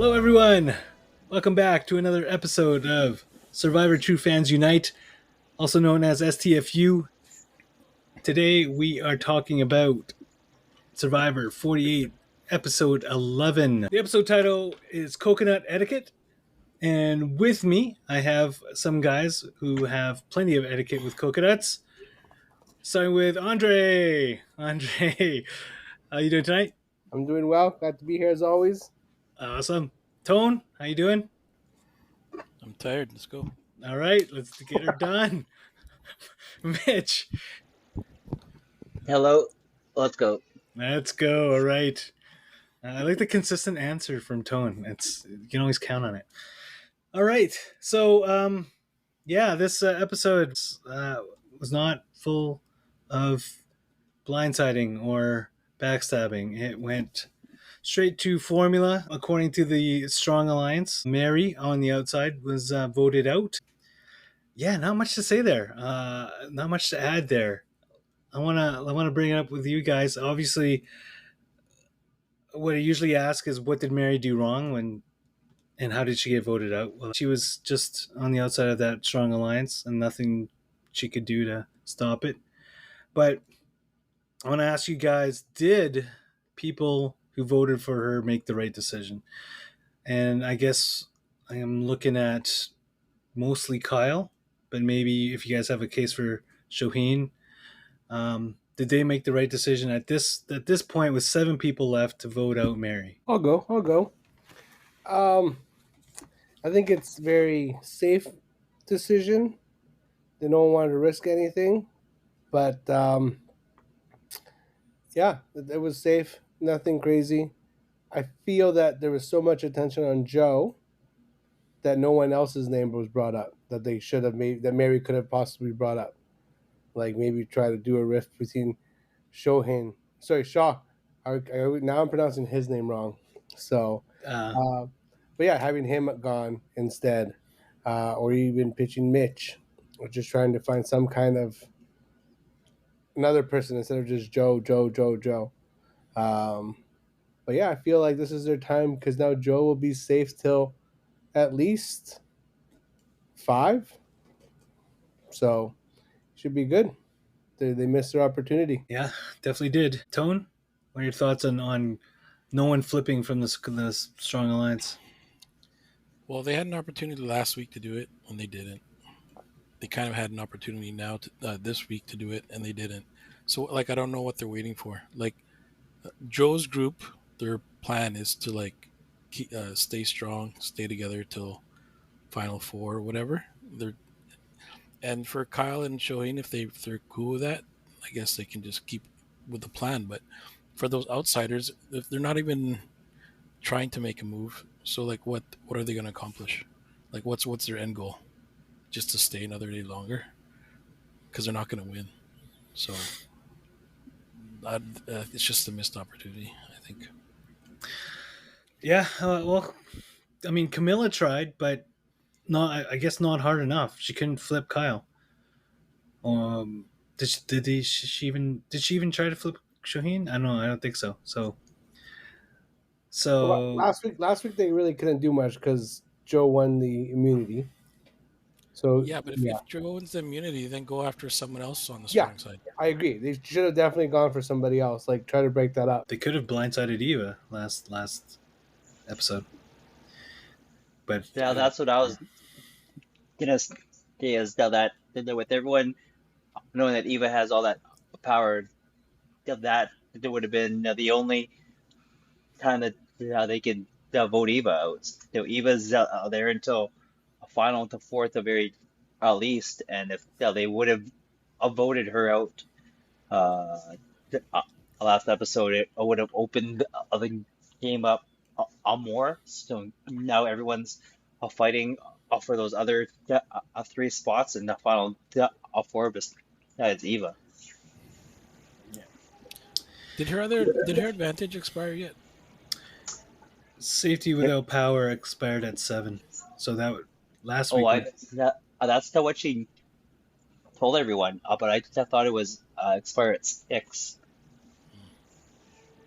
Hello, everyone. Welcome back to another episode of Survivor True Fans Unite, also known as STFU. Today, we are talking about Survivor 48, episode 11. The episode title is Coconut Etiquette. And with me, I have some guys who have plenty of etiquette with coconuts. Starting with Andre. Andre, how you doing tonight? I'm doing well. Glad to be here as always. Awesome. Tone, how you doing? I'm tired. Let's go. All right, let's get her done. Mitch, Hello, let's go. let's go. All right. I like the consistent answer from Tone. You can always count on it. All right. So, this episode was not full of blindsiding or backstabbing. It went straight to formula. According to the Strong Alliance, Mary on the outside was voted out. Yeah, not much to say there. Not much to add there. I wanna bring it up with you guys. Obviously, what I usually ask is what did Mary do wrong and how did she get voted out? Well, she was just on the outside of that Strong Alliance and nothing she could do to stop it. But I want to ask you guys, did people who voted for her make the right decision? And I guess I am looking at mostly Kyle, but maybe if you guys have a case for Shoheen, did they make the right decision at this point with 7 people left to vote out Mary? I'll go. I think it's very safe decision. They don't want to risk anything, but it was safe. Nothing crazy. I feel that there was so much attention on Joe that no one else's name was brought up that they should have made, that Mary could have possibly brought up. Like maybe try to do a rift between Shaw. Now I'm pronouncing his name wrong. So, but yeah, having him gone instead, or even pitching Mitch, or just trying to find some kind of another person instead of just Joe. But yeah, I feel like this is their time because now Joe will be safe till at least 5. So should be good. They missed their opportunity. Yeah, definitely did. Tone, what are your thoughts on no one flipping from this Strong Alliance? Well, they had an opportunity last week to do it, and they didn't. They kind of had an opportunity now this week to do it, and they didn't. So, I don't know what they're waiting for. Joe's group, their plan is to stay strong, stay together till Final Four or whatever. And for Kyle and Shoheen, if they're cool with that, I guess they can just keep with the plan. But for those outsiders, if they're not even trying to make a move, so what are they going to accomplish? What's their end goal? Just to stay another day longer? Because they're not going to win. So it's just a missed opportunity, I think. Yeah, I mean, Camilla tried, but I guess not hard enough. She couldn't flip Kyle. Did she even try to flip Shaheen? I don't know. I don't think so. So Well, last week they really couldn't do much because Joe won the immunity. So yeah, but if Joe wins the immunity, then go after someone else on the strong side. I agree. They should have definitely gone for somebody else. Try to break that up. They could have blindsided Eva last episode. But yeah, that's what I was gonna say. Is that with everyone knowing that Eva has all that power, that it would have been the only time that they could vote Eva out. Eva's there until a final to 4th, the very least, and if they would have voted her out last episode, it would have opened the game up more. So now everyone's fighting for those other 3 spots in the final 4. But it's Eva. Yeah. Did her advantage expire yet? Safety without power expired at 7. So that last week. That's not what she told everyone. But I thought it was expire at 6.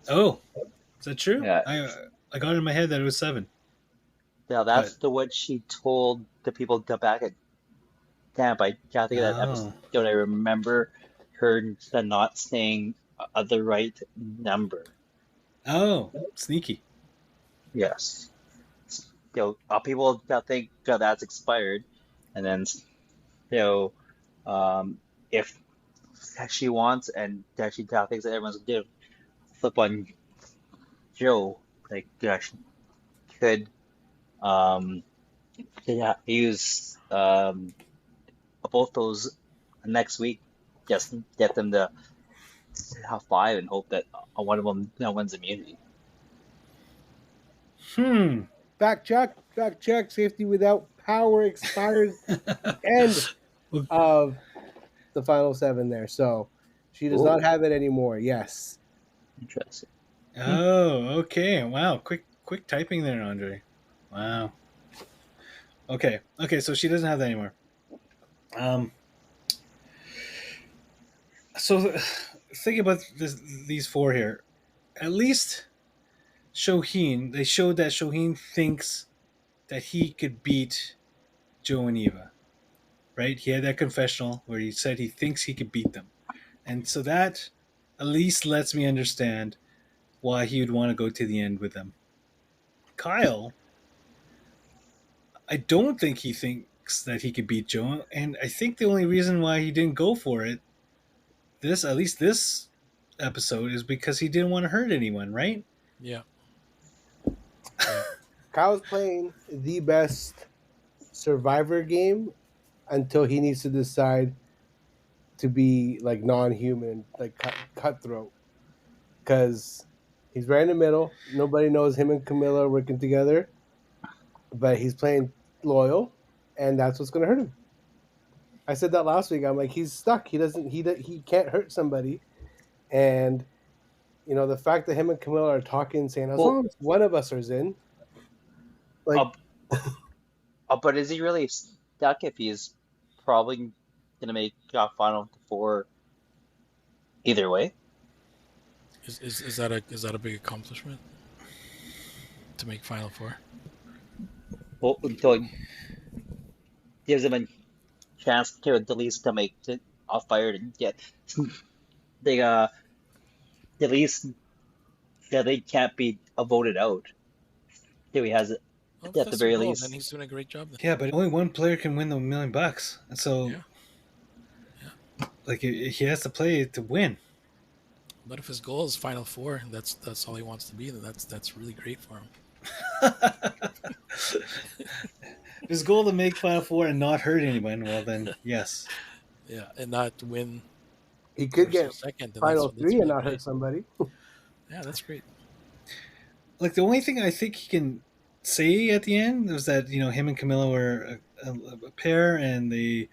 Oh, is that true? Yeah. I got it in my head that it was 7. Now But that's the what she told the people back at camp. I can't think of that oh, episode. I remember her not saying the right number. oh, sneaky. Yes. People that think that's expired, and then um, if she wants and that she thinks that everyone's gonna flip on Joe, like she could um, yeah, use both those next week, just get them to have five and hope that one of them wins immunity. Hmm. Fact check. Fact check. Safety without power expires the end of the final 7 there. So she does not Oh, have it anymore. Yes. interesting. Oh, okay. Wow. Quick typing there, Andre. Wow. Okay. Okay. So she doesn't have that anymore. Um. So think about these four here. At least Shoheen. They showed that Shoheen thinks that he could beat Joe and Eva. Right? He had that confessional where he said he thinks he could beat them, and so that at least lets me understand why he would want to go to the end with them. Kyle, I don't think he thinks that he could beat Joe, and I think the only reason why he didn't go for it at least this episode is because he didn't want to hurt anyone, right? Yeah. Kyle's playing the best survivor game until he needs to decide to be like non-human, like cutthroat, because he's right in the middle. Nobody knows him and Camilla are working together, but he's playing loyal, and that's what's going to hurt him. I said that last week. I'm like, he's stuck. He can't hurt somebody, and the fact that him and Camilla are talking, saying as Well, long as one of us is in, like, but is he really stuck if he's probably gonna make final four either way? Is that a big accomplishment to make Final Four? Well, so it gives him a chance to at least to make it off fired and get they at least they can't be voted out. So he has it Well, at the that's the very goal. Then least. he's doing a great job. Then. Yeah, but only one player can win the $1 million, and so Yeah. like he has to play to win. But if his goal is Final Four, and that's all he wants to be, then that's really great for him. His goal to make Final Four and not hurt anyone. Well, then yes. Yeah, and not win. he could get second. Then final that's 3 really and not great. hurt somebody. Yeah, that's great. Like the only thing I think he can say at the end was that him and Camilla were a pair, and they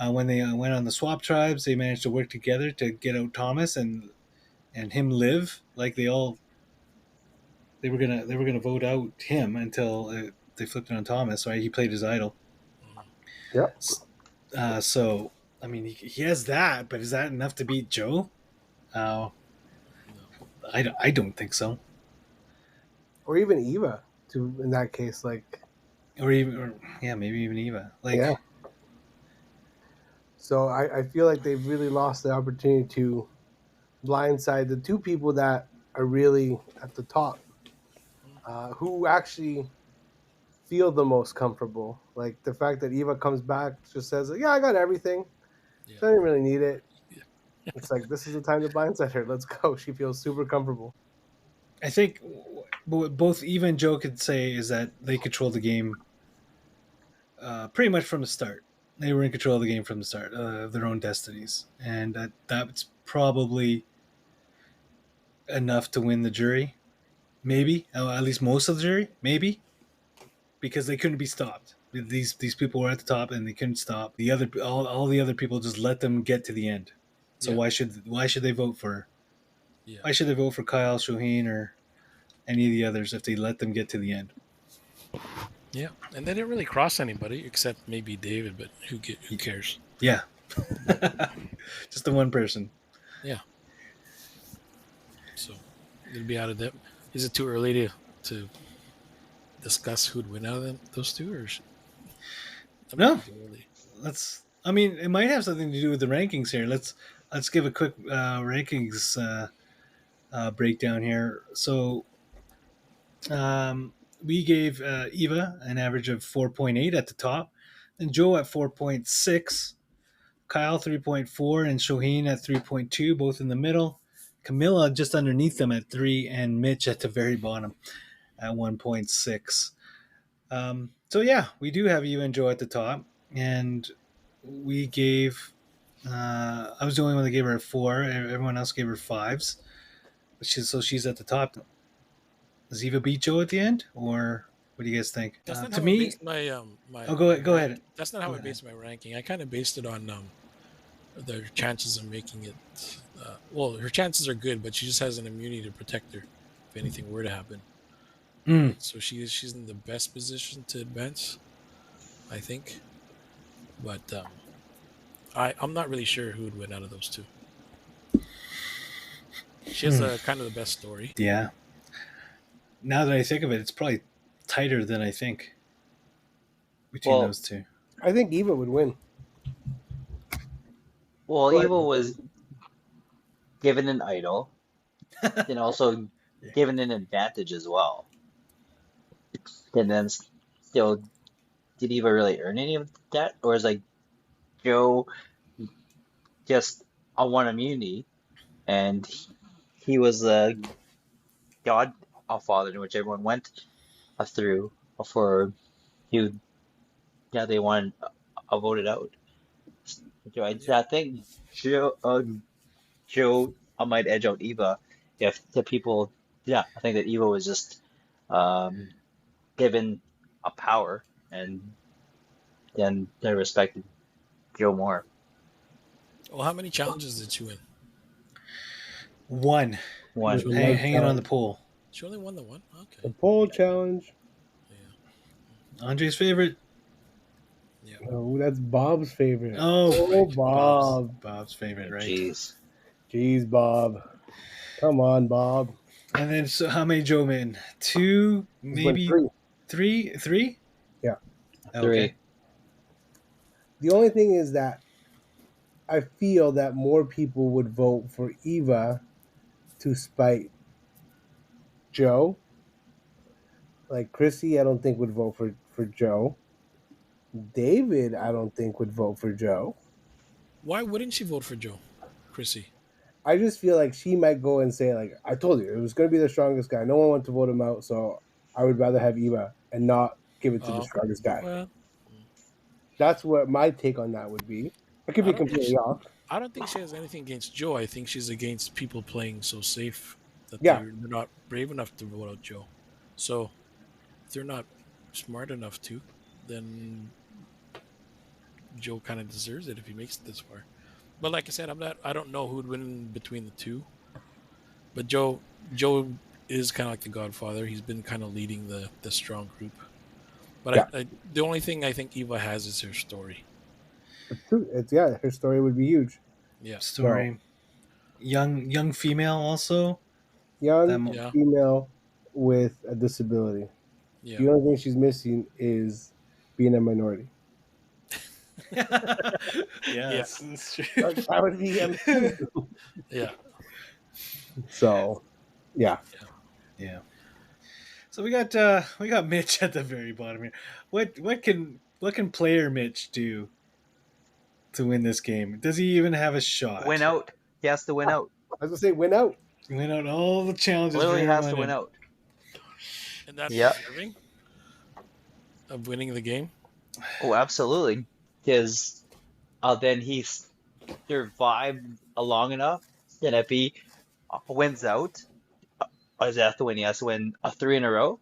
when they went on the swap tribes, they managed to work together to get out Thomas and him live. Like they were gonna vote out him until they flipped it on Thomas. Right, he played his idol. Yep. So I mean, he has that, but is that enough to beat Joe? No. I don't think so. Or even Eva, in that case, like, Maybe even Eva. Like, yeah. So I feel like they've really lost the opportunity to blindside the two people that are really at the top, who actually feel the most comfortable. Like the fact that Eva comes back, just says, "Yeah, I got everything. Yeah. So I didn't really need it." Yeah. It's like, this is the time to blindside her. Let's go. She feels super comfortable. I think what both Eva and Joe could say is that they controlled the game pretty much from the start. They were in control of the game from the start of their own destinies, and that's probably enough to win the jury. Maybe at least most of the jury, maybe, because they couldn't be stopped. These people were at the top and they couldn't stop the other. All the other people just let them get to the end. So Yeah. why should they vote for? Yeah. Why should they vote for Kyle, Shoheen, or any of the others if they let them get to the end? Yeah, and they didn't really cross anybody except maybe David, but who cares? Yeah, just the one person. Yeah. So it'll be out of depth. Is it too early to discuss who'd win out of those two, or No. too early? I mean, it might have something to do with the rankings here. Let's give a quick rankings breakdown here. So we gave Eva an average of 4.8 at the top, and Joe at 4.6, Kyle 3.4, and Shoheen at 3.2, both in the middle. Camilla just underneath them at 3, and Mitch at the very bottom at 1.6. So yeah, we do have Eva and Joe at the top, and we gave. I was the only one that gave her a 4. Everyone else gave her 5s. So she's at the top. Does Eva beat Joe at the end, or what do you guys think? That's not To how I me, based my oh, go ahead. Go ahead. That's not how I based my ranking. I kind of based it on their chances of making it. Well, her chances are good, but she just has an immunity to protect her if anything were to happen. Mm. So she's in the best position to advance, I think. But I'm not really sure who would win out of those two. She has kind of the best story. Yeah. Now that I think of it, it's probably tighter than I think between those two. I think Eva would win. Well, Go ahead. Eva was given an idol, and also given an advantage as well. And then still, did Eva really earn any of that, or is like Joe just on one immunity, and he was the godfather in which everyone went through for you? Yeah, they wanted voted out. So I think Joe might edge out Eva if the people. Yeah, I think that Eva was just um, given a power, and then they respected Joe more. Well, how many challenges did she win? One. One. Hanging on the pole. She only won the one? Okay. The pole challenge. Yeah. Andre's favorite. Yeah. Oh, that's Bob's favorite. Oh, Bob. Bob's favorite, right? Jeez, Bob. Come on, Bob. And then, so how many Joe men? 2, maybe Three. 3? Yeah. Okay. 3. The only thing is that I feel that more people would vote for Eva to spite Joe. Like Chrissy, I don't think would vote for Joe. David, I don't think would vote for Joe. Why wouldn't she vote for Joe, Chrissy? I just feel like she might go and say, like, I told you, it was going to be the strongest guy. No one wanted to vote him out, so I would rather have Eva and not give it to the strongest guy. Well, that's what my take on that would be. I could be completely off. I don't think she has anything against Joe. I think she's against people playing so safe that Yeah. they're not brave enough to vote out Joe. So if they're not smart enough to, then Joe kind of deserves it if he makes it this far. But like I said, I don't know who would win between the two. But Joe is kind of like the Godfather. He's been kind of leading the strong group. But Yeah. the only thing I think Eva has is her story. It's true. Her story would be huge. Yeah. Story. Young female also. Young Yeah. female with a disability. Yeah. The only thing she's missing is being a minority. That's true. That would be amazing. Yeah. So, yeah. Yeah. So we got Mitch at the very bottom here. What can player Mitch do to win this game? Does he even have a shot? Win out. He has to win out. I was gonna say win out. Win out all the challenges. Literally has to win out. And that's Yep. deserving of winning the game. Oh, absolutely. Because then he's survived long enough. And if he wins out, does he have to win? He has to win 3 in a row.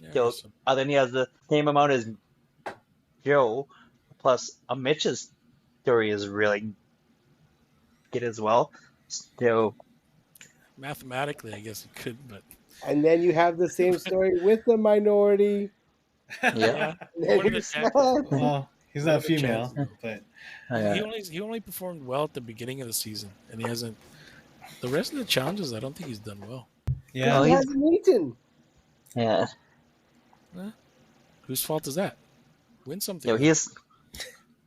Yeah, So, so- then he has the same amount as Joe, plus Mitch's story is really good as well. So, mathematically, I guess it could, but And then you have the same story with the minority. yeah. What are the chances? Well, he's What not are the female, chances? but He only performed well at the beginning of the season, and he hasn't. The rest of the challenges, I don't think he's done well. yeah. Oh, He he's- hasn't eaten. Yeah. Whose fault is that? Win something. You know, he's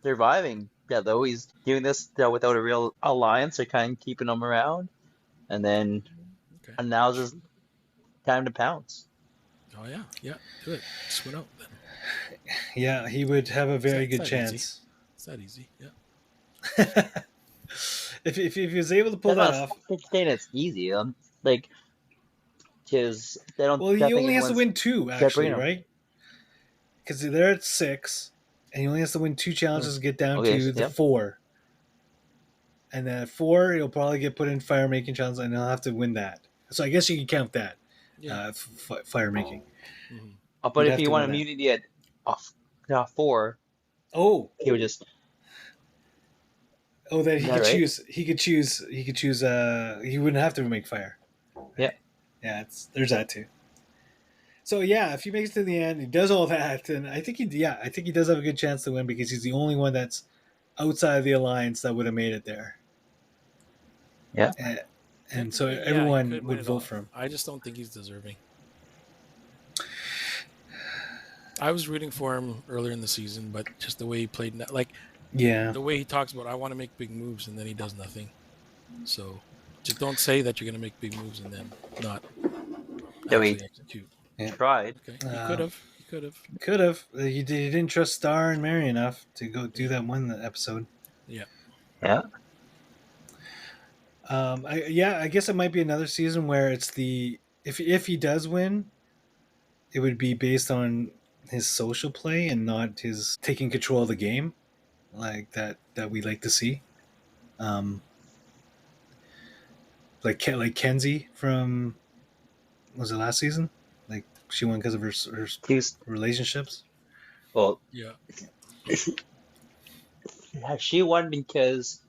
surviving. Yeah, though he's doing this without a real alliance. They're kind of keeping him around, and then Okay. and now's his time to pounce. Oh yeah, do it. Just win out then. Yeah, he would have a very good that chance. It's that easy. Yeah. if he was able to pull that off. I'm saying it's easy. Like, because they don't. Well, he only has to win 2, actually, him. right? Because they're at 6, and he only has to win 2 challenges to get down to the 4. And then at 4, he'll probably get put in fire making challenge, and he'll have to win that. So I guess you can count that. Yeah. Fire making. Mm-hmm. But if you want immunity at 4, he would just. Oh, that he could choose. He could choose. He could choose. He wouldn't have to make fire. Yeah. Yeah. There's that too. So yeah, if he makes it to the end, he does all that, and I think he does have a good chance to win because he's the only one that's outside of the alliance that would have made it there. Yeah. And so everyone would vote for him. I just don't think he's deserving. I was rooting for him earlier in the season, but just the way he played, the way he talks about, I want to make big moves, and then he does nothing. So just don't say that you're going to make big moves and then not actually execute. Yeah. Tried. Okay. He could have. Could have. He didn't trust Star and Mary enough to go do that one episode. Yeah. Yeah. I guess it might be another season where it's if he does win, it would be based on his social play and not his taking control of the game, like that we like to see. Like Kenzie from, was it last season? Like she won because of her relationships. Well, yeah. She won because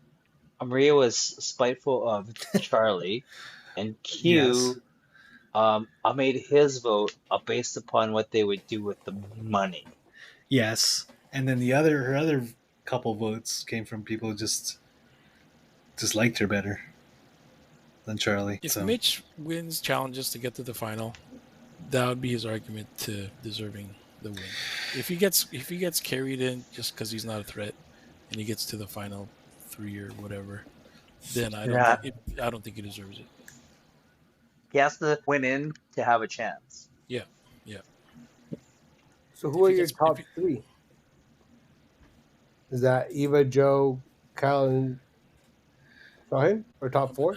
Maria was spiteful of Charlie, and Q made his vote based upon what they would do with the money. Yes, and then her other couple votes came from people who just liked her better than Charlie. If Mitch wins challenges to get to the final, that would be his argument to deserving the win. If he gets carried in just because he's not a threat, and he gets to the final 3 or whatever, then I don't think he deserves it. He has to win in to have a chance. Yeah. So who are your top 3? Is that Eva, Joe, Kyle, and Shahin? Or top 4?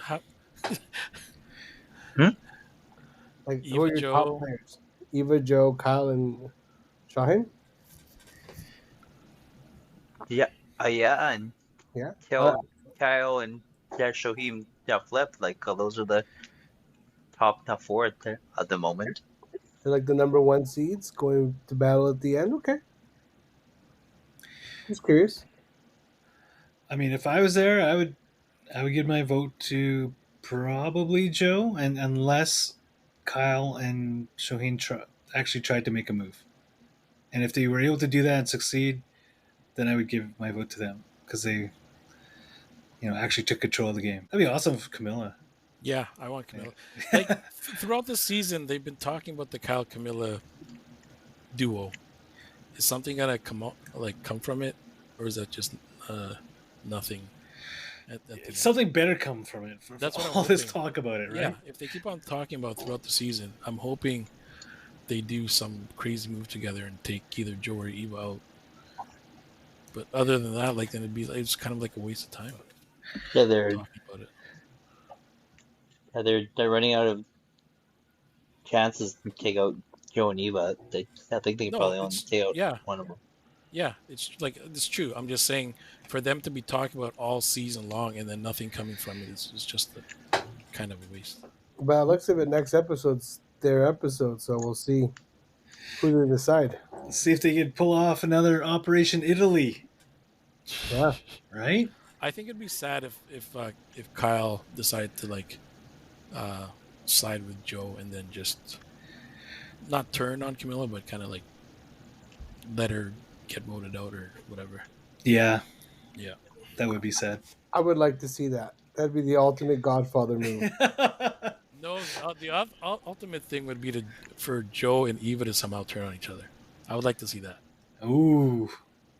Like, who are your top players? Eva, Joe, Kyle, and Shahin? Yeah. And Kyle and Shahin flipped. Like, those are the top 4 at the moment. They're like the number 1 seeds going to battle at the end. Okay. Just curious. I mean, if I was there, I would give my vote to probably Joe, and unless Kyle and Shahin actually tried to make a move, and if they were able to do that and succeed, then I would give my vote to them because they, actually took control of the game. That'd be awesome for Camilla. Yeah, I want Camilla. Like throughout the season, they've been talking about the Kyle Camilla duo. Is something gonna come from it, or is that just nothing? Something better come from it. That's what all this talk about it, right? Yeah, if they keep on talking about throughout the season, I'm hoping they do some crazy move together and take either Joe or Eva out. But other than that, then it's kind of like a waste of time. Yeah, they're talking about it. Yeah, they're running out of chances to take out Joe and Eva. I think they probably only take out one of them. Yeah, it's true. I'm just saying, for them to be talking about all season long and then nothing coming from it is just kind of a waste. But it looks like the next episode's their episode, so we'll see who they decide. Let's see if they can pull off another Operation Italy. Yeah. Right? I think it'd be sad if Kyle decided to side with Joe and then just not turn on Camilla, but kind of let her get voted out or whatever. Yeah. Yeah. That would be sad. I would like to see that. That'd be the ultimate Godfather move. No, the ultimate thing would be for Joe and Eva to somehow turn on each other. I would like to see that. Ooh,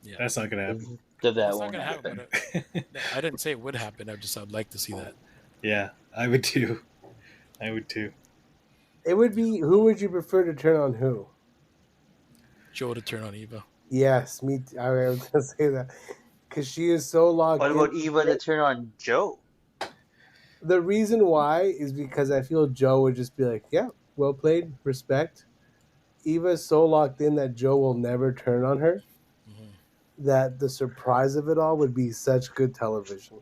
Yeah, that's not gonna happen. That that's not won't gonna happen. happen. But I didn't say it would happen. I'd like to see that. Yeah, I would too. I would too. It would be, who would you prefer to turn on who? Joe to turn on Eva. Yes, me. I was gonna say that because she is so locked What in. about Eva to turn on Joe? The reason why is because I feel Joe would just be like, "Yeah, well played, respect." Eva's so locked in that Joe will never turn on her. Mm-hmm. That the surprise of it all would be such good television.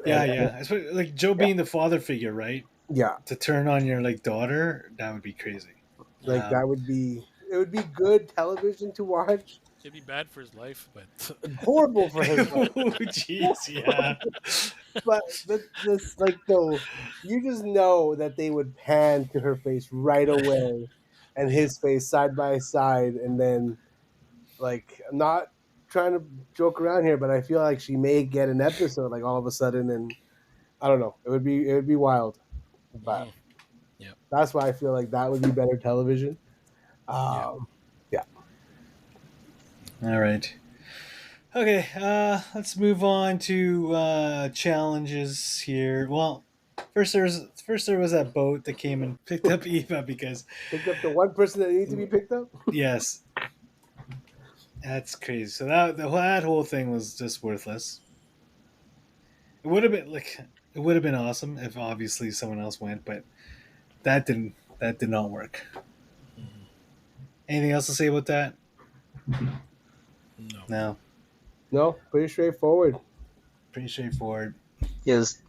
Yeah, And yeah. Especially, like Joe being the father figure, right? yeah, To turn on your like daughter, that would be crazy. like that would be, it would be good television to watch. It'd be bad for his life, but Horrible for his life. Oh, jeez, yeah. But this like though, you just know that they would pan to her face right away, and yeah. his face side by side, and then like I'm not trying to joke around here, but I feel like she may get an episode like all of a sudden, and I don't know, it would be wild, but Mm-hmm. Yeah. that's why I feel like that would be better television. Yeah. Yeah, All right. Okay, let's move on to challenges here. Well, first there was that boat that came and picked up Eva because picked up the one person that needs to be picked up. yes, that's crazy. So that whole thing was just worthless. It would have been like it would have been awesome if obviously someone else went, but that did not work. Mm-hmm. Anything else to say about that? No. No, No, pretty straightforward. pretty straightforward. It was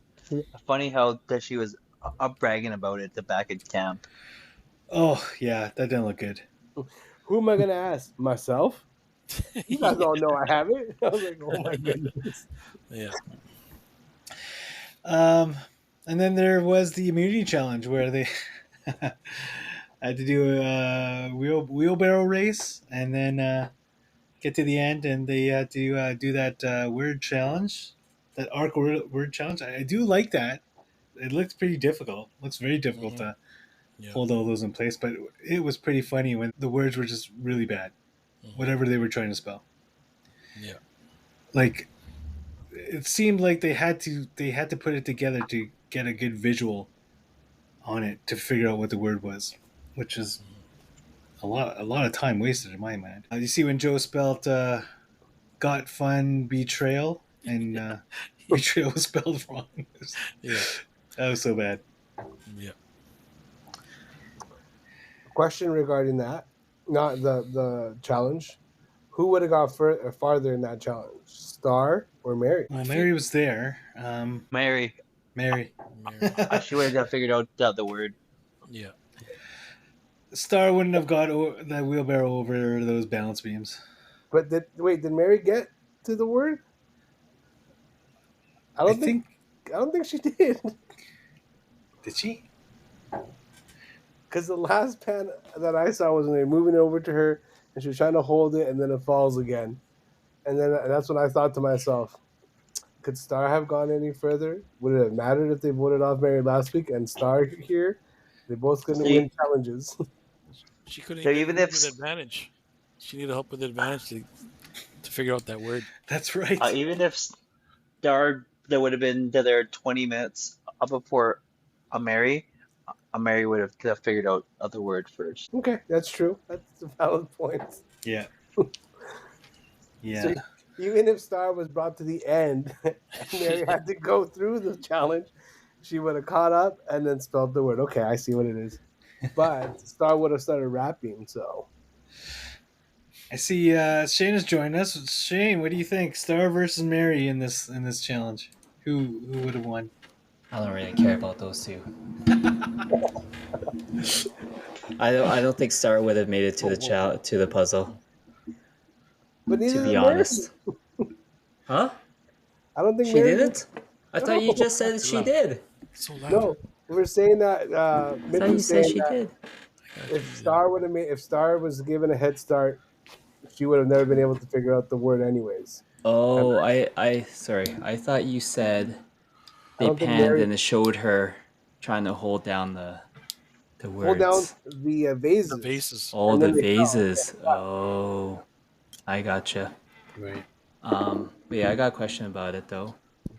funny how that she was up bragging about it the back at camp. Oh yeah, that didn't look good. Who am I gonna ask? Myself? You guys yeah. all know I have it. I was like, oh my goodness. Yeah. Um, and then there was the immunity challenge where they had to do a wheelbarrow race, and then get to the end, and they had to do that word challenge, that arc word challenge. I do like that. It looks pretty difficult. Looks very difficult Mm-hmm. to Yeah. hold all those in place, but it was pretty funny when the words were just really bad, Mm-hmm. whatever they were trying to spell. Yeah. Like it seemed like they had to put it together to get a good visual on it to figure out what the word was, which is a lot of time wasted in my mind. You see when Joe spelled got fun betrayal, and betrayal was spelled wrong. Yeah. That was so bad. Yeah. Question regarding that, not the challenge. Who would have got farther in that challenge, Star or Mary? Well, Mary was there. Mary, Mary. she would have figured out the word. Yeah. Star wouldn't have got that wheelbarrow over those balance beams. But did Mary get to the word? I I don't think. I don't think she did. Did she? Because the last pan that I saw was when they were moving it over to her, and she was trying to hold it, and then it falls again. And then that's when I thought to myself, could Star have gone any further? Would it have mattered if they voted off Mary last week and Star here? They both going to See, win challenges. She couldn't so get even it if with advantage. She needed help with advantage to figure out that word. That's right. even if Star there would have been there 20 minutes up before Mary, Mary would have figured out the word first. Okay, that's true. That's a valid point. Yeah. Yeah. So even if Star was brought to the end and Mary had to go through the challenge, she would have caught up and then spelled the word. Okay, I see what it is. But Star would have started rapping, so I see Shane has joined us. Shane, what do you think? Star versus Mary in this challenge. Who would have won? I don't really care about those two. I don't think Star would have made it to the puzzle. but neither To be did Mary. honest, huh? I don't think She Mary didn't. I thought you just said she did. So loud. No, we're saying that. I Mitch thought you was said saying she that did. if Star was given a head start, she would have never been able to figure out the word anyways. Oh, I sorry. I thought you said I they don't think panned Mary. and it showed her trying to hold down the Hold down words. the vases. The vases. Oh, and the then they fell. vases. Oh, I gotcha. Right. But yeah, I got a question about it though.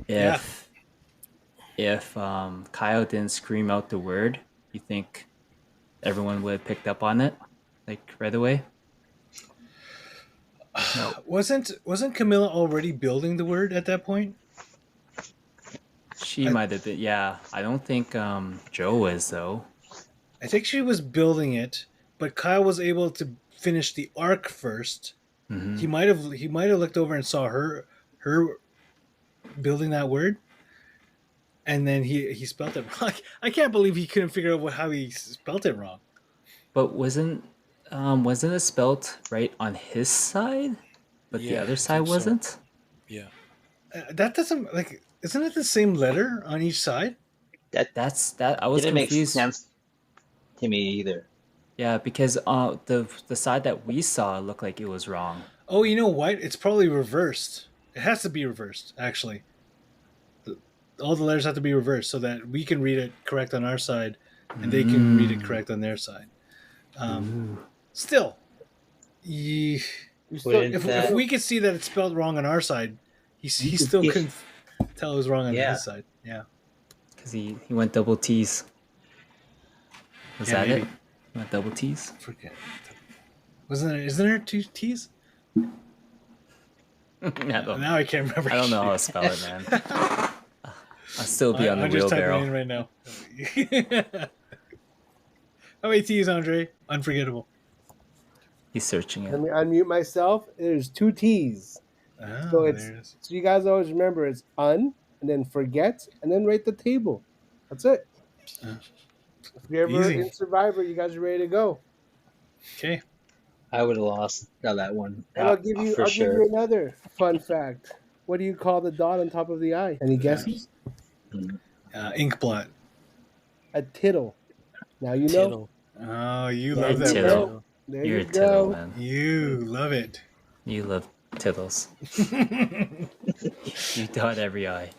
Yeah. If Kyle didn't scream out the word, you think everyone would have picked up on it, like right away? No. Wasn't Camilla already building the word at that point? She I- might have been. Yeah, I don't think Joe is though. I think she was building it, but Kyle was able to finish the arc first. Mm-hmm. He might have looked over and saw her building that word, and then he spelt it wrong. I can't believe he couldn't figure out how he spelt it wrong. But wasn't it spelt right on his side, but the Yeah, other I side think so. wasn't? Yeah. That doesn't like. Isn't it the same letter on each side? That's that. I was Didn't make confused. sense to me either. Yeah, because the side that we saw looked like it was wrong. Oh, you know what? It's probably reversed. It has to be reversed, actually. All the letters have to be reversed so that we can read it correct on our side, and they can read it correct on their side. Still, You still, Wouldn't if that- we could see that it's spelled wrong on our side, he could- still couldn't tell it was wrong on Yeah. his side. Yeah. Because he went double T's. Was Yeah, that maybe. it? He went double T's? Forget. Isn't there two T's? I don't, Now I can't remember. I don't know how to spell it, man. I'll still be on the I'm just typing wheelbarrow. in right now. How many T's, Andre? Unforgettable. He's searching Let it. me unmute myself. There's 2 T's. Oh, So there it's it is. so you guys always remember it's and then forget and then write the table. That's it. Uh, If you're ever easy. in Survivor, you guys are ready to go. Okay. I would have lost that one. And I'll give you for give sure. you another fun fact. What do you call the dot on top of the eye? Any guesses? Ink blot. A tittle. Now you know. Tittle. Oh, you There love you that Tittle. word. go. There You're you a tittle, go. man. You love it. You love tittles. You dot every eye.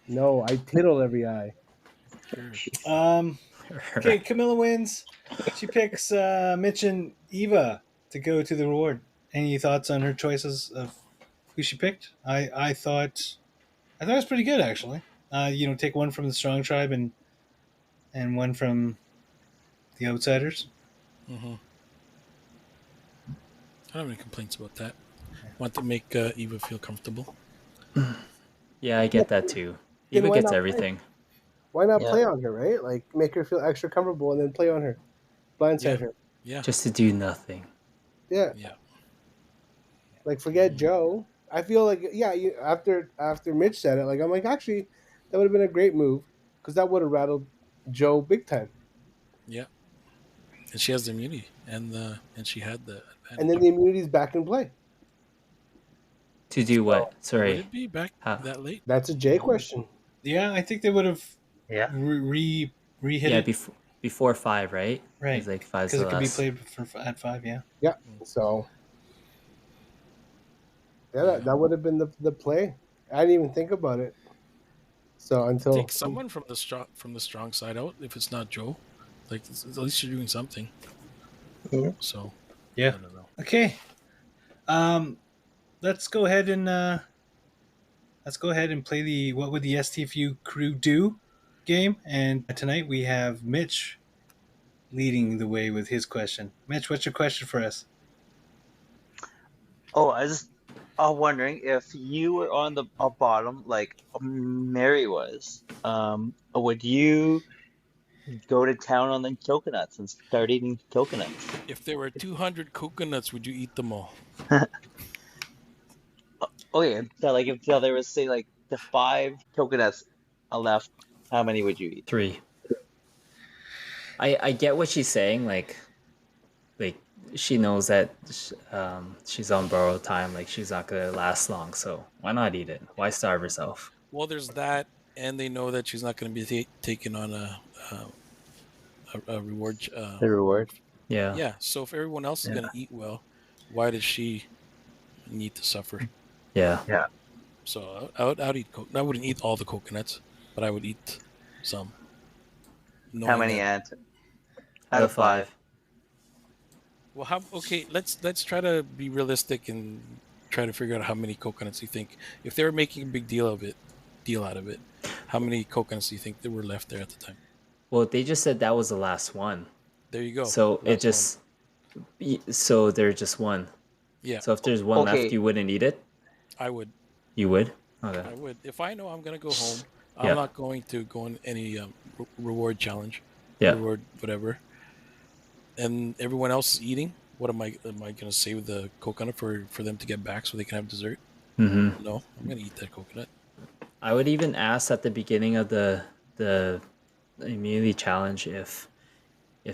No, I tittle every eye. Okay, Camilla wins. She picks Mitch and Eva to go to the reward. Any thoughts on her choices of who she picked? I thought it was pretty good actually. Take one from the strong tribe and one from the outsiders. Mm-hmm. I don't have any complaints about that. Want to make Eva feel comfortable. Yeah, I get that too. Then Eva why gets not play? everything. Why not Yeah. play on her, right? Like make her feel extra comfortable and then play on her. Blindside Yeah. her. Yeah. Just to do nothing. Yeah. Yeah. Like forget Joe. I feel like after Mitch said it, like I'm like actually that would have been a great move because that would have rattled Joe big time. Yeah. And she has the immunity, and she had the advantage. And then the immunity's back in play. To do what? Would Sorry. it be back How? that late? That's a Jay question. Yeah, I think they would have Yeah. re-hit Yeah, it. before 5, right? Right. It's like 5 Because it could be less. played at 5, yeah. Yeah. So that would have been the play. I didn't even think about it. So until Take someone from the strong side out if it's not Joe. Like at least you're doing something. Mhm. So Yeah. I don't know. Okay. Let's go ahead and play the What Would the STFU Crew Do game. And tonight we have Mitch leading the way with his question. Mitch, what's your question for us? Oh, I was wondering if you were on the bottom like Mary was. Would you go to town on the coconuts and start eating coconuts? If there were 200 coconuts, would you eat them all? Okay, so like if there was say like the 5 coconuts left, how many would you eat? 3. I get what she's saying. Like she knows that she's on borrowed time. Like she's not gonna last long. So why not eat it? Why starve herself? Well, there's that, and they know that she's not going to be taking on a reward. The reward. Yeah. Yeah. So if everyone else is going to eat well, why does she need to suffer? Yeah. So I'd eat. I wouldn't eat all the coconuts, but I would eat some. How knowing many that. out of 5? Well, okay, let's try to be realistic and try to figure out how many coconuts you think. If they were making a big deal out of it, how many coconuts do you think there were left there at the time? Well, they just said that was the last one. There you go. So it Last one. just so there's just one. Yeah, So if there's one left, Okay. you wouldn't eat it? I would. You would? I Okay. would. If I know I'm gonna go home, Yeah. I'm not going to go on any reward challenge, Yeah. reward whatever. And everyone else is eating. What am I? Am I gonna save the coconut for them to get back so they can have dessert? Mm-hmm. No, I'm gonna eat that coconut. I would even ask at the beginning of the immunity challenge if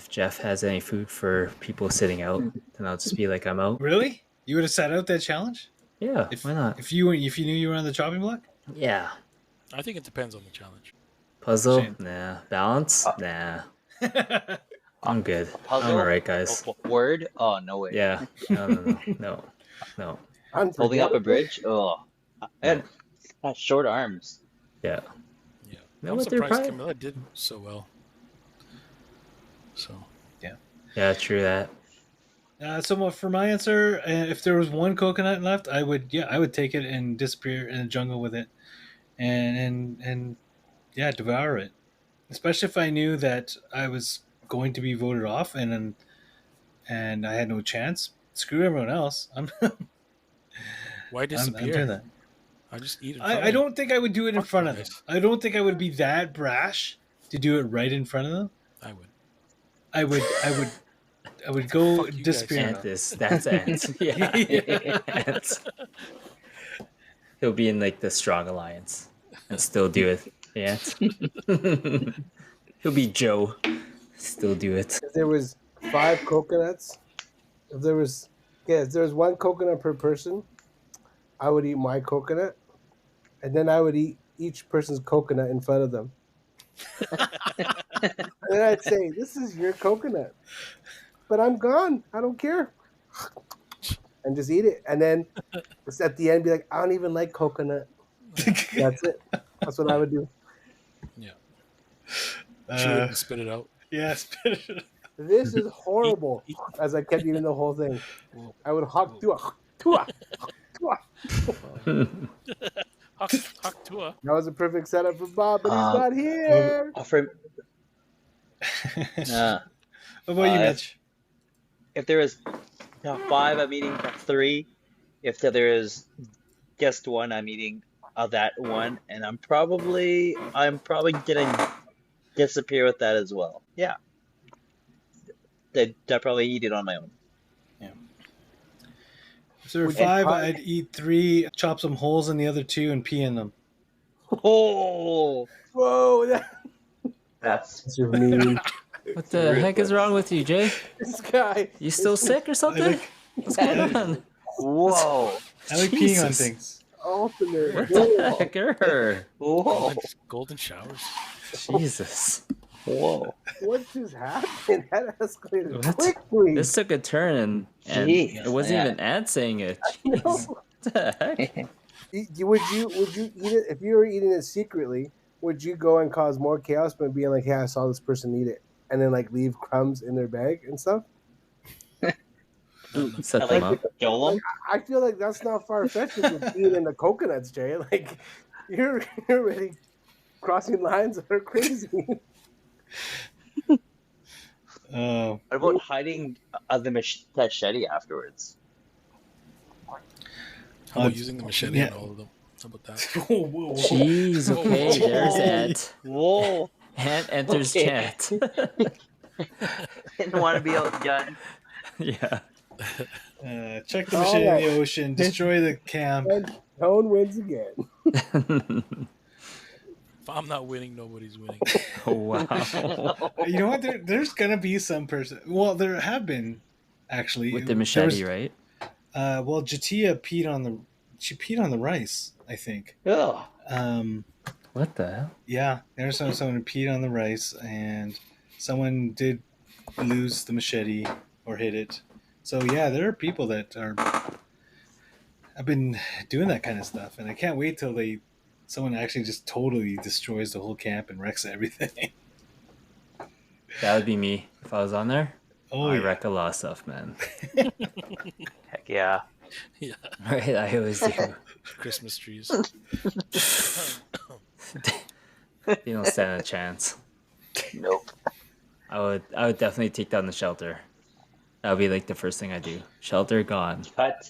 Jeff has any food for people sitting out, then I'll just be like, I'm out. Really? You would have sat out that challenge? Yeah, If why not? If you knew you were on the chopping block? Yeah. I think it depends on the challenge. Puzzle? Shame. Nah. Balance? Nah. I'm good. Puzzle? I'm alright, guys. Word? Oh, no way. Yeah. No. Holding up a bridge? Oh. I had short arms. Yeah. Yeah, No, I'm but they're surprised probably- Camilla did so well. So Yeah, true that. So for my answer, if there was one coconut left, I would take it and disappear in the jungle with it, and devour it. Especially if I knew that I was going to be voted off, and I had no chance. Screw everyone else. I'm why disappear? I'm doing that. I just eat it. I don't think I would do it in Fuck front you of them. guys. I don't think I would be that brash to do it right in front of them. I would. I would go Fuck you disappear. guys. Ant this. That's ants. Yeah. Ants. He'll be in like the strong alliance and still do it. Yeah. He'll be Joe. Still do it. If there was 5 coconuts, if there was one coconut per person, I would eat my coconut, and then I would eat each person's coconut in front of them. And then I'd say, "This is your coconut, but I'm gone. I don't care," and just eat it. And then just at the end, be like, "I don't even like coconut." That's it. That's what I would do. Yeah. Chew it Uh, and spit it out. yeah, spit it. This is horrible. Eat- As I kept eating the whole thing, Whoa. I would hawk tua. Hawk Tua. That was a perfect setup for Bob, but he's Um, not here. For, What about you, Mitch? if there is 5, I'm eating 3. If there is just 1, I'm eating that 1, and I'm probably gonna disappear with that as well. Yeah, I'd probably eat it on my own. If there were Would you 5, try- I'd eat 3, chop some holes in the other 2, and pee in them. Oh, Whoa, that's that's just mean. What the heck is wrong with you, Jay? This guy. You still sick or something? What's going on? whoa, I like peeing on Jesus. things. Ultimate. What the heck? Err? whoa, Golden showers. Jesus. whoa. What just happened? That escalated What? quickly. This took a turn and Jeez, it wasn't man. even Ant saying it. Jeez. What the heck? Would you eat it if you were eating it secretly? Would you go and cause more chaos by being like, "Hey, I saw this person eat it," and then like leave crumbs in their bag and stuff? Set I them like up. kill them. I feel like that's not far fetched with being in the coconuts, Jay. Like you're already crossing lines that are crazy. Oh, What about hiding the machete afterwards? How about using the machete yeah. on all of them? How about that? whoa, whoa, whoa. Jeez, okay, there's Ant. Whoa, Ant enters Okay. chat. didn't want to be outdone. Yeah. Check the machine in the ocean. Destroy the camp. And Tone wins again. If I'm not winning, nobody's winning. Oh, wow. You know what? There's gonna be some person. Well, there have been actually With the There machete, was- right? Well, Jatia peed on the rice. I think. Ugh. What the hell? Yeah, there's someone who peed on the rice, and someone did lose the machete or hit it. So yeah, there are people that have been doing that kind of stuff, and I can't wait till someone actually just totally destroys the whole camp and wrecks everything. That would be me if I was on there. Oh, I yeah. wreck a lot of stuff, man. Heck yeah. Yeah, Right? I always do. Christmas trees. They don't stand a chance. Nope. I would definitely take down the shelter. That would be like the first thing I do. Shelter gone. Cut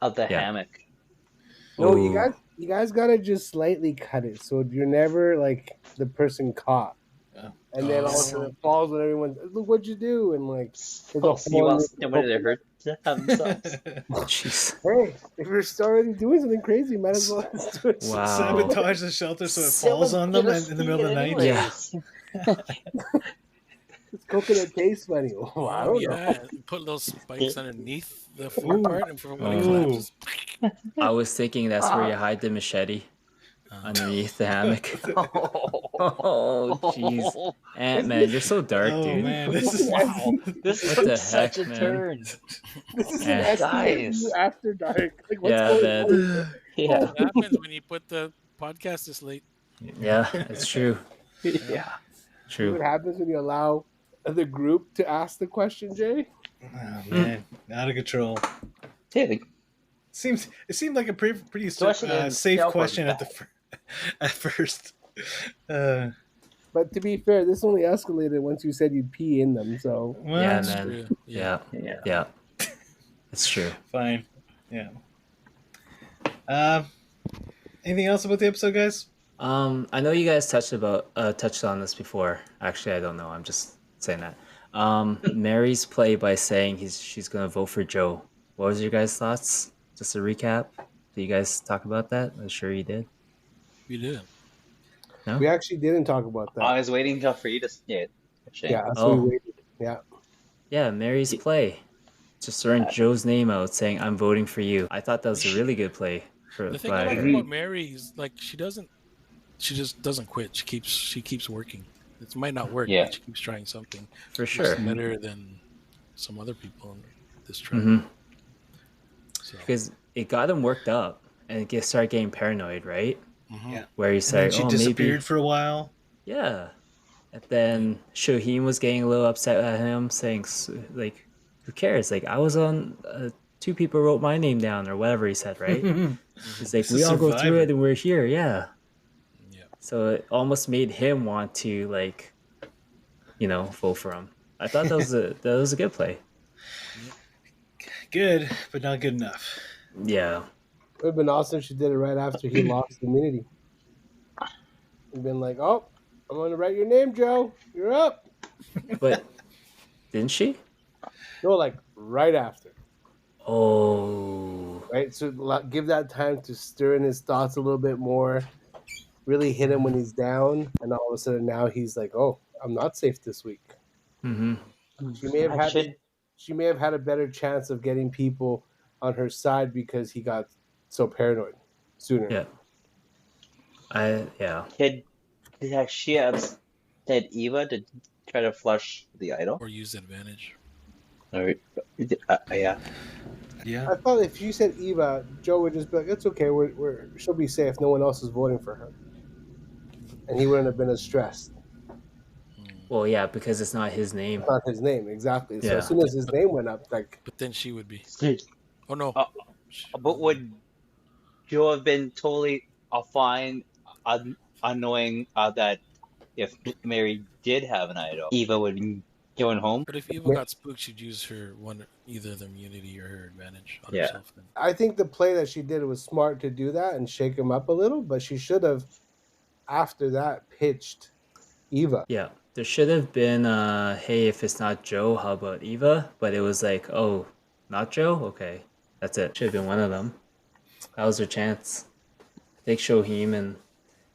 of the Yeah. hammock. No, Ooh. you guys gotta just slightly cut it so you're never like the person caught. Yeah. And then all of a sudden it falls when everyone look what'd you do and like there's a Oh, see, hole well, in the- nobody that hurt themselves. Jeez. Hey, if you're already doing something crazy, might as well just do it. Wow. Sabotage the shelter so it falls on them in the middle of the night. Yeah. It's coconut tastes funny. Oh, I don't know. Yeah, put little spikes underneath the food Ooh. part, and for when it Ooh. collapses, I was thinking that's where you hide the machete underneath the hammock. Oh, jeez. Ant-Man, you're so dark, Oh dude. man, this is Wow, this What took the such heck, a man? turn. This is Yeah. an Guys. STFU After Dark. Like, what's Yeah, going man. on? Yeah. what happens when you put the podcast this late? Yeah, it's true. Yeah. See what True. happens when you allow the group to ask the question, Jay? Oh man, out of control. Yeah, It seemed like a pretty Question in safe itself question wasn't at first. Uh, But to be fair, this only escalated once you said you'd pee in them. So well, Yeah, that's man. True. Yeah, Yeah. yeah. It's true. fine. Yeah. Anything else about the episode, guys? I know you guys touched on this before. Actually, I don't know. I'm just saying that. Mary's play by saying she's gonna vote for Joe. What was your guys' thoughts? Just a recap. Did you guys talk about that? I'm sure you did. We did. No? we actually didn't talk about that. I was waiting until for you to say it. Shane. Yeah, that's Oh. what we waited. Yeah. Yeah, Mary's play. Just throwing Joe's name out, saying I'm voting for you. I thought that was a really good play. The thing I like about Mary is like she just doesn't quit. She keeps working. It might not work, Yeah. but she keeps trying something. For It's sure. better than some other people in this tribe. hmm So, Because it got him worked up and started getting paranoid, right? mhm. Yeah. Where he And then said, she "Oh, disappeared maybe." for a while. Yeah. And then Shoheen was getting a little upset at him, saying, like, who cares? Like, I was on, 2 people wrote my name down, or whatever he said, right? He's like, He's we a all go through survivor. it and we're here, yeah. Yeah. So it almost made him want to, like, vote for him. I thought that was a good play. Good, but not good enough. Yeah. It would have been awesome if she did it right after he lost immunity. It'd been like, oh, I'm going to write your name, Joe. You're up. But didn't she? No, like right after. Oh. Right? So give that time to stir in his thoughts a little bit more, really hit him when he's down. And all of a sudden now he's like, oh, I'm not safe this week. Mm-hmm. She may have had a better chance of getting people on her side because he got so paranoid sooner. Yeah. Yeah. Did she have said Eva to try to flush the idol? Or use advantage. Or, yeah. Yeah. I thought if she said Eva, Joe would just be like, "It's okay. She'll be safe. No one else is voting for her," and he wouldn't have been as stressed. Well, yeah, because it's not his name. It's not his name exactly. So Yeah. as soon as his name went up, like But then she would be. Oh no. But would Joe have been totally fine, unknowing that if Mary did have an idol, Eva would be going home? But if Eva got spooked, she'd use her either the immunity or her advantage on Yeah. herself. Then. I think the play that she did was smart to do that and shake him up a little, but she should have after that pitched Eva. Yeah. There should have been, hey, if it's not Joe, how about Eva? But it was like, oh, not Joe? Okay. That's it. Should have been one of them. That was their chance. I think Shohim and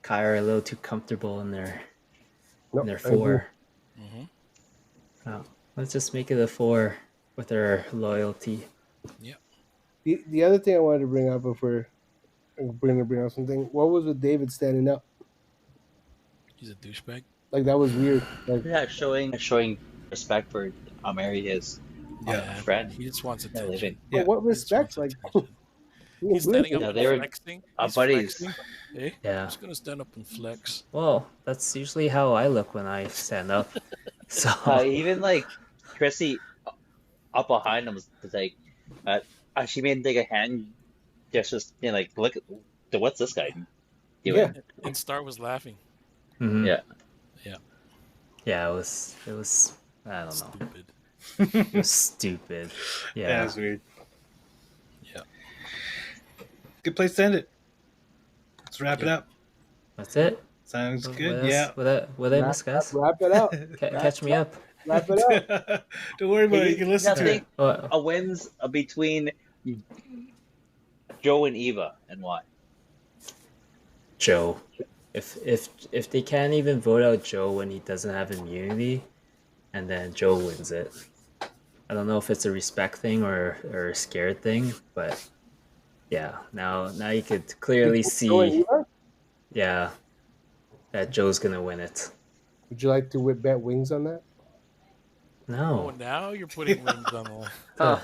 Kai are a little too comfortable in their Nope, their I agree. 4. Mhm. Oh, let's just make it a 4 with our loyalty. The other thing I wanted to bring up if we're going to bring up something, what was with David standing up? He's a douchebag. Like that was weird. Like Yeah, showing respect for Mary, his Yeah. friend. He just wants Yeah, attention. living. Yeah. but what He just respect? wants Like attention. He's standing up Yeah, and they were flexing. He's buddies. flexing. Hey, I'm Yeah. just gonna stand up and flex. Well, that's usually how I look when I stand up. So Even like Chrissy up behind him was like, she made like a hand gesture, like look, what's this guy Yeah. doing? And Star was laughing. mhm. Yeah. Yeah, it was I don't know. Stupid. It was stupid. Yeah. That's weird. Yeah. Good place to end it. Let's wrap it Yeah. up. That's it. Sounds What good. else? Yeah. What I miss, guys? Wrap it up. Catch me up. Wrap it up. Don't worry about it. You can listen Yeah, to think it. Oh, a wins between Joe and Eva, and why? Joe. If they can't even vote out Joe when he doesn't have immunity, and then Joe wins it. I don't know if it's a respect thing or a scared thing, but yeah, now you could clearly Joe and see, Eva? yeah, that Joe's gonna win it. Would you like to bet wings on that? Oh, No, now you're putting rings on the line.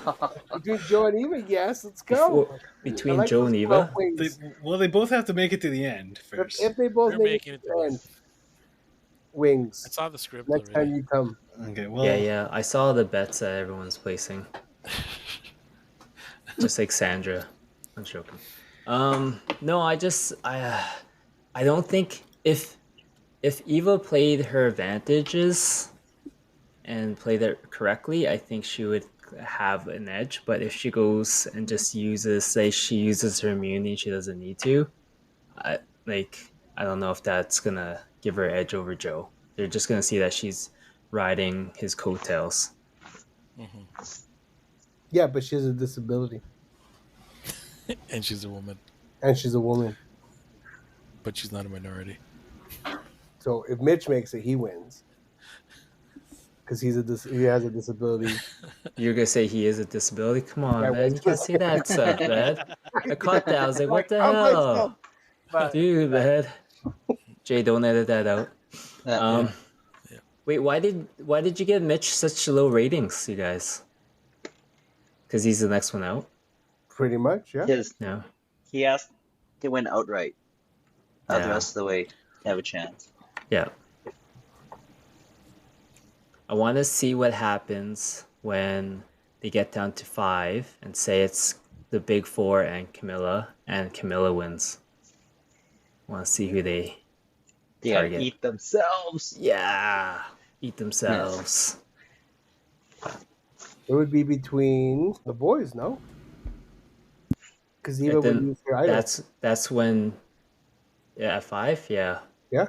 Between Joe and Eva, yes, let's go. between I like Joe those and little Eva. wings. They both have to make it to the end first. If they both You're make making it it to to the the end, end. I wings. saw the script Next already. time you come. Okay, well, Yeah, I saw the bets that everyone's placing. Just like Sandra. I'm joking. No, I don't think if Eva played her advantages and played it correctly, I think she would have an edge. But if she goes and just she uses her immunity, she doesn't need to. I don't know if that's gonna give her edge over Joe. They're just gonna see that she's riding his coattails. Mhm. Yeah, but she has a disability. And she's a woman, And she's a woman. but she's not a minority. So if Mitch makes it, he wins. Because he has a disability. You're gonna say he is a disability? Come on, Yeah, man! well, You can't say that, man. I caught that. I was like, what the I'm like, hell, no. But dude, man? Jay, don't edit that out. Yeah. Yeah. Wait, why did you give Mitch such low ratings, you guys? Because he's the next one out. pretty much, yeah. Because No. he has to win outright. The Yeah. rest of the way to have a chance. Yeah. I want to see what happens when they get down to 5 and say it's the big 4 and Camilla wins. I want to see who they They gotta target. eat themselves. eat themselves. It would be between the boys, no? Because Eva And would then use her idol. that's when at 5, yeah. Yeah.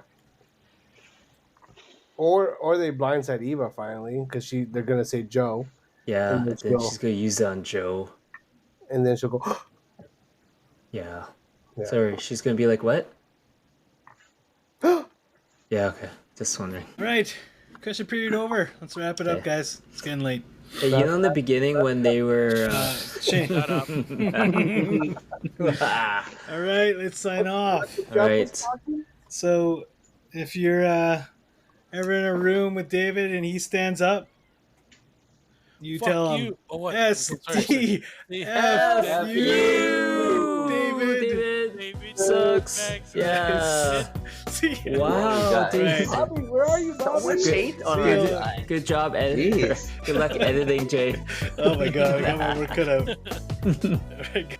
Or they blindside Eva finally, because they're gonna say Joe, Yeah, And and then then she'll- she's gonna use it on Joe. and then she'll go, Yeah. Yeah. Sorry, she's gonna be like, what? Yeah, okay. Just wondering. all right. Question period over. Let's wrap it up, Okay. guys. It's getting late. Hey, you know in the beginning when they were Shane. Shut up. All right, let's sign off. All right. So, if you're ever in a room with David and he stands up, you Fuck tell you. him Oh, what? STFU, David. David Sucks. Max, Yeah. See ya. Wow, dude. Right. Bobby, where are you, Bobby? Someone hate on See our ya. guy. Good job, editor. Jeez. Good luck editing, Jay. Oh my god, I got my work cut out. All right.